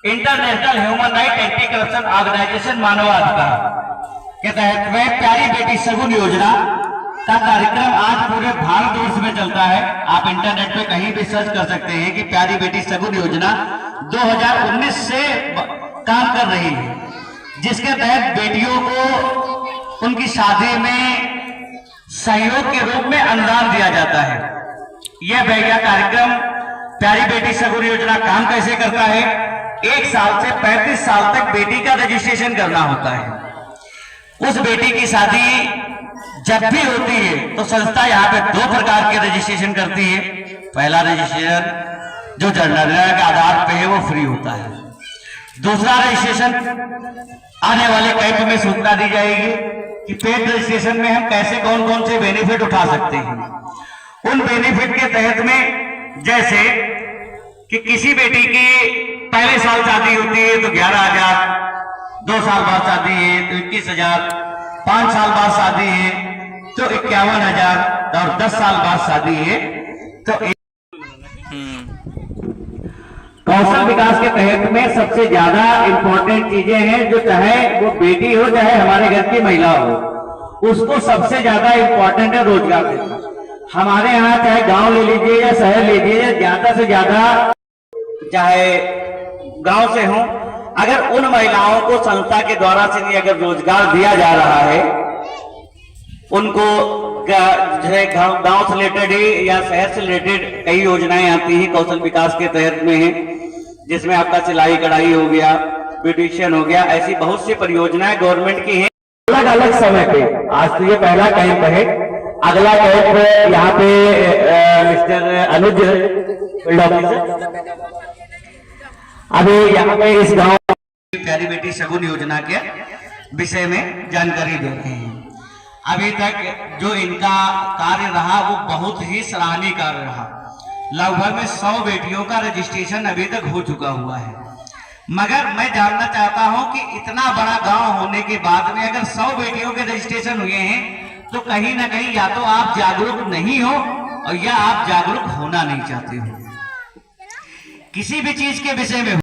International human right anti corruption organization मानवाधिकार के तहत में प्यारी बेटी सगुन योजना का कार्यक्रम आज पूरे भारतवर्ष में चलता है। आप इंटरनेट पे कहीं भी सर्च कर सकते हैं कि प्यारी बेटी सगुन योजना 2019 से काम कर रही है, जिसके तहत बेटियों को उनकी शादी में सहयोग के रूप में अनुदान दिया जाता है। यह भैया कार्यक्रम प्यारी बेटी सगुन योजना काम कैसे करता है? 1 साल से 35 साल तक बेटी का रजिस्ट्रेशन करना होता है। उस बेटी की शादी जब भी होती है तो संस्था यहाँ पे 2 प्रकार के रजिस्ट्रेशन करती है। पहला रजिस्ट्रेशन जो जनगणना के आधार पे है वो फ्री होता है। दूसरा रजिस्ट्रेशन आने वाले कैंप में सूचना दी जाएगी कि पेड रजिस्ट्रेशन में हम कैसे कौन कौन से बेनिफिट उठा सकते हैं। उन बेनिफिट के तहत में जैसे कि किसी बेटी की पहले साल शादी होती है तो 11,000, 2 साल बाद शादी है तो 21,000, 5 साल बाद शादी है तो 51,000 और 10 साल बाद शादी है तो कौशल विकास के तहत में सबसे ज्यादा इंपॉर्टेंट चीजें हैं जो चाहे वो बेटी हो चाहे हमारे घर की महिला हो, उसको सबसे ज्यादा इंपॉर्टेंट है रोजगार देना। हमारे यहाँ चाहे गांव ले लीजिए या शहर ले लीजिए, ज्यादा से ज्यादा चाहे गांव से हो, अगर उन महिलाओं को संस्था के द्वारा से अगर रोजगार दिया जा रहा है, उनको गांव से रिलेटेड ही या शहर से रिलेटेड कई योजनाएं आती हैं कौशल विकास के तहत में है, जिसमें आपका सिलाई कढ़ाई हो गया, ब्यूटिशियन हो गया, ऐसी बहुत सी परियोजनाएं गवर्नमेंट की हैं अलग अलग समय पे। आज तो ये पहला कैंप है, अगला कैंप यहाँ पे मिस्टर अनुज अभी यहाँ पे इस गांव प्यारी बेटी सगुन योजना के विषय में जानकारी दे रहे हैं। अभी तक जो इनका कार्य रहा वो बहुत ही सराहनीय कार्य रहा। लगभग में 100 बेटियों का रजिस्ट्रेशन अभी तक हो चुका हुआ है। मगर मैं जानना चाहता हूं कि इतना बड़ा गांव होने के बाद में अगर 100 बेटियों के रजिस्ट्रेशन हुए हैं तो कहीं ना कहीं या तो आप जागरूक नहीं हो और या आप जागरूक होना नहीं चाहते हो। किसी भी चीज के विषय में